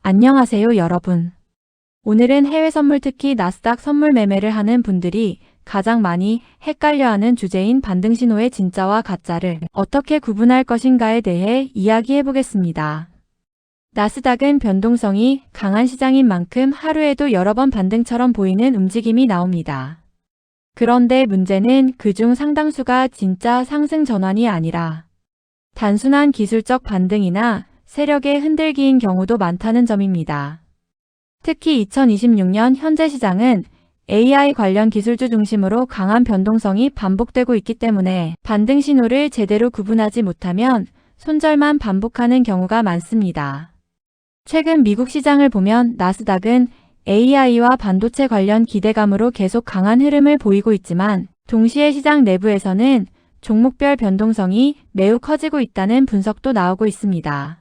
안녕하세요, 여러분. 오늘은 해외 선물 특히 나스닥 선물 매매를 하는 분들이 가장 많이 헷갈려하는 주제인 반등 신호의 진짜와 가짜를 어떻게 구분할 것인가에 대해 이야기해 보겠습니다. 나스닥은 변동성이 강한 시장인 만큼 하루에도 여러 번 반등처럼 보이는 움직임이 나옵니다. 그런데 문제는 그중 상당수가 진짜 상승 전환이 아니라 단순한 기술적 반등이나 세력의 흔들기인 경우도 많다는 점입니다. 특히 2026년 현재 시장은 AI 관련 기술주 중심으로 강한 변동성이 반복되고 있기 때문에 반등 신호를 제대로 구분하지 못하면 손절만 반복하는 경우가 많습니다. 최근 미국 시장을 보면 나스닥은 AI와 반도체 관련 기대감으로 계속 강한 흐름을 보이고 있지만 동시에 시장 내부에서는 종목별 변동성이 매우 커지고 있다는 분석도 나오고 있습니다.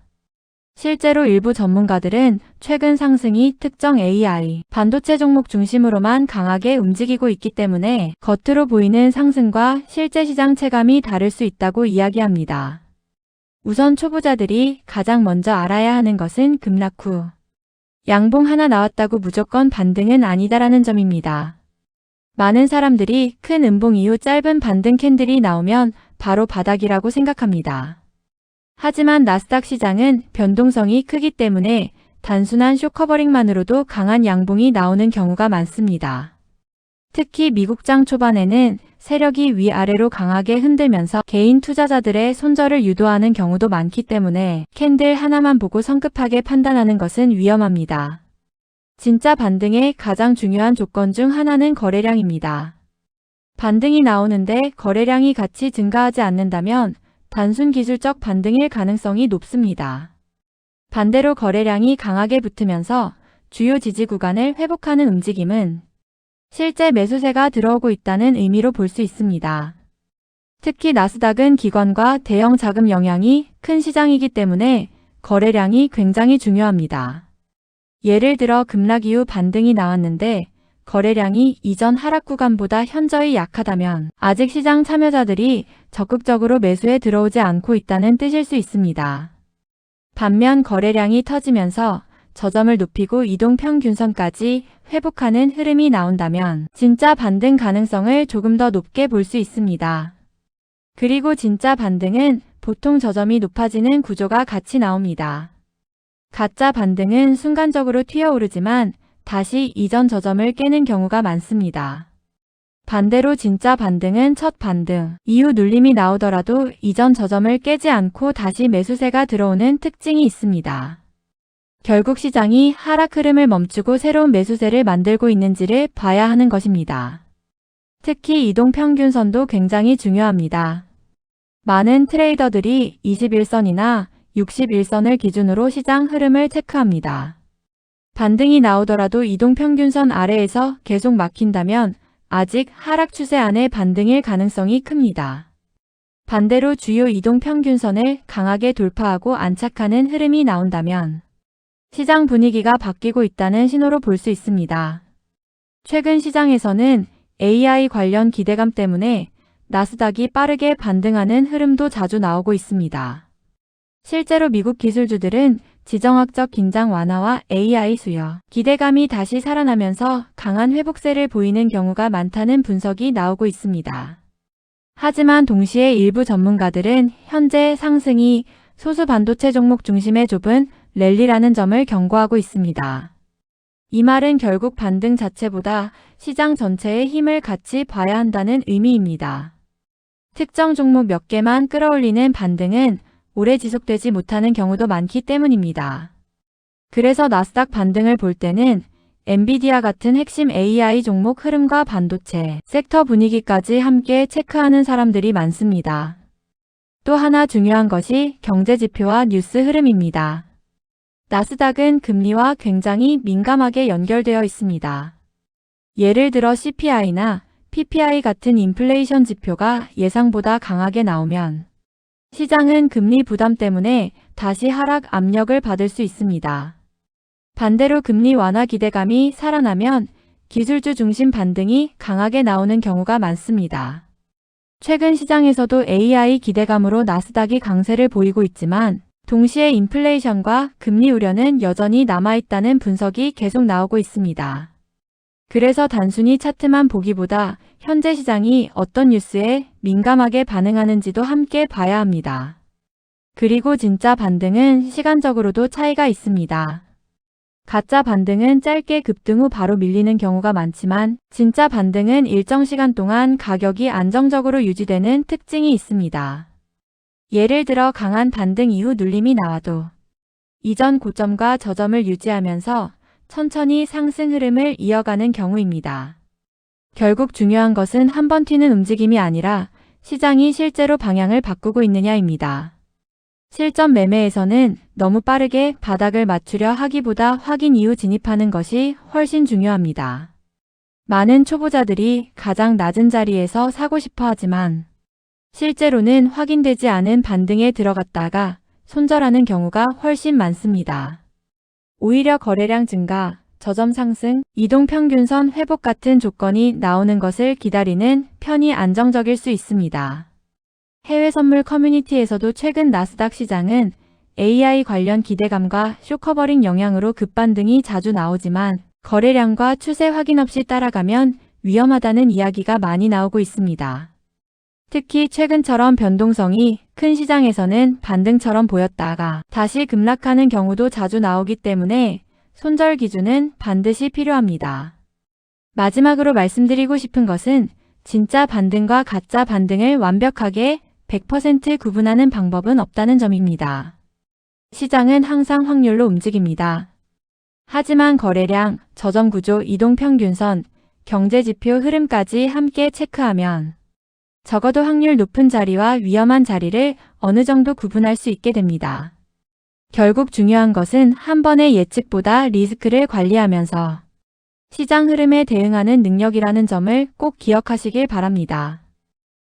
실제로 일부 전문가들은 최근 상승이 특정 AI, 반도체 종목 중심으로만 강하게 움직이고 있기 때문에 겉으로 보이는 상승과 실제 시장 체감이 다를 수 있다고 이야기합니다. 우선 초보자들이 가장 먼저 알아야 하는 것은 급락 후 양봉 하나 나왔다고 무조건 반등은 아니다라는 점입니다. 많은 사람들이 큰 음봉 이후 짧은 반등 캔들이 나오면 바로 바닥이라고 생각합니다. 하지만 나스닥 시장은 변동성이 크기 때문에 단순한 숏커버링만으로도 강한 양봉이 나오는 경우가 많습니다. 특히 미국장 초반에는 세력이 위아래로 강하게 흔들면서 개인 투자자들의 손절을 유도하는 경우도 많기 때문에 캔들 하나만 보고 성급하게 판단하는 것은 위험합니다. 진짜 반등의 가장 중요한 조건 중 하나는 거래량입니다. 반등이 나오는데 거래량이 같이 증가하지 않는다면 단순 기술적 반등일 가능성이 높습니다. 반대로 거래량이 강하게 붙으면서 주요 지지 구간을 회복하는 움직임은 실제 매수세가 들어오고 있다는 의미로 볼 수 있습니다. 특히 나스닥은 기관과 대형 자금 영향이 큰 시장이기 때문에 거래량이 굉장히 중요합니다. 예를 들어 급락 이후 반등이 나왔는데 거래량이 이전 하락 구간보다 현저히 약하다면 아직 시장 참여자들이 적극적으로 매수에 들어오지 않고 있다는 뜻일 수 있습니다. 반면 거래량이 터지면서 저점을 높이고 이동평균선까지 회복하는 흐름이 나온다면 진짜 반등 가능성을 조금 더 높게 볼 수 있습니다. 그리고 진짜 반등은 보통 저점이 높아지는 구조가 같이 나옵니다. 가짜 반등은 순간적으로 튀어오르지만 다시 이전 저점을 깨는 경우가 많습니다. 반대로 진짜 반등은 첫 반등 이후 눌림이 나오더라도 이전 저점을 깨지 않고 다시 매수세가 들어오는 특징이 있습니다. 결국 시장이 하락 흐름을 멈추고 새로운 매수세를 만들고 있는지를 봐야 하는 것입니다. 특히 이동평균선도 굉장히 중요합니다. 많은 트레이더들이 21선이나 61선을 기준으로 시장 흐름을 체크합니다. 반등이 나오더라도 이동평균선 아래에서 계속 막힌다면 아직 하락 추세 안의 반등일 가능성이 큽니다. 반대로 주요 이동평균선을 강하게 돌파하고 안착하는 흐름이 나온다면 시장 분위기가 바뀌고 있다는 신호로 볼 수 있습니다. 최근 시장에서는 AI 관련 기대감 때문에 나스닥이 빠르게 반등하는 흐름도 자주 나오고 있습니다. 실제로 미국 기술주들은 지정학적 긴장 완화와 AI 수요, 기대감이 다시 살아나면서 강한 회복세를 보이는 경우가 많다는 분석이 나오고 있습니다. 하지만 동시에 일부 전문가들은 현재 상승이 소수 반도체 종목 중심의 좁은 랠리라는 점을 경고하고 있습니다. 이 말은 결국 반등 자체보다 시장 전체의 힘을 같이 봐야 한다는 의미입니다. 특정 종목 몇 개만 끌어올리는 반등은 오래 지속되지 못하는 경우도 많기 때문입니다. 그래서 나스닥 반등을 볼 때는 엔비디아 같은 핵심 AI 종목 흐름과 반도체 섹터 분위기까지 함께 체크하는 사람들이 많습니다. 또 하나 중요한 것이 경제지표와 뉴스 흐름입니다. 나스닥은 금리와 굉장히 민감하게 연결되어 있습니다. 예를 들어 CPI나 PPI 같은 인플레이션 지표가 예상보다 강하게 나오면 시장은 금리 부담 때문에 다시 하락 압력을 받을 수 있습니다. 반대로 금리 완화 기대감이 살아나면 기술주 중심 반등이 강하게 나오는 경우가 많습니다. 최근 시장에서도 AI 기대감으로 나스닥이 강세를 보이고 있지만 동시에 인플레이션과 금리 우려는 여전히 남아있다는 분석이 계속 나오고 있습니다. 그래서 단순히 차트만 보기보다 현재 시장이 어떤 뉴스에 민감하게 반응하는지도 함께 봐야 합니다. 그리고 진짜 반등은 시간적으로도 차이가 있습니다. 가짜 반등은 짧게 급등 후 바로 밀리는 경우가 많지만 진짜 반등은 일정 시간 동안 가격이 안정적으로 유지되는 특징이 있습니다. 예를 들어 강한 반등 이후 눌림이 나와도 이전 고점과 저점을 유지하면서 천천히 상승 흐름을 이어가는 경우입니다. 결국 중요한 것은 한번 튀는 움직임이 아니라 시장이 실제로 방향을 바꾸고 있느냐입니다. 실전 매매에서는 너무 빠르게 바닥을 맞추려 하기보다 확인 이후 진입하는 것이 훨씬 중요합니다. 많은 초보자들이 가장 낮은 자리에서 사고 싶어 하지만 실제로는 확인되지 않은 반등에 들어갔다가 손절하는 경우가 훨씬 많습니다. 오히려 거래량 증가, 저점 상승, 이동평균선 회복 같은 조건이 나오는 것을 기다리는 편이 안정적일 수 있습니다. 해외 선물 커뮤니티에서도 최근 나스닥 시장은 AI 관련 기대감과 쇼커버링 영향으로 급반등이 자주 나오지만 거래량과 추세 확인 없이 따라가면 위험하다는 이야기가 많이 나오고 있습니다. 특히 최근처럼 변동성이 큰 시장에서는 반등처럼 보였다가 다시 급락하는 경우도 자주 나오기 때문에 손절 기준은 반드시 필요합니다. 마지막으로 말씀드리고 싶은 것은 진짜 반등과 가짜 반등을 완벽하게 100% 구분하는 방법은 없다는 점입니다. 시장은 항상 확률로 움직입니다. 하지만 거래량, 저점 구조, 이동평균선, 경제지표 흐름까지 함께 체크하면 적어도 확률 높은 자리와 위험한 자리를 어느 정도 구분할 수 있게 됩니다. 결국 중요한 것은 한 번의 예측보다 리스크를 관리하면서 시장 흐름에 대응하는 능력이라는 점을 꼭 기억하시길 바랍니다.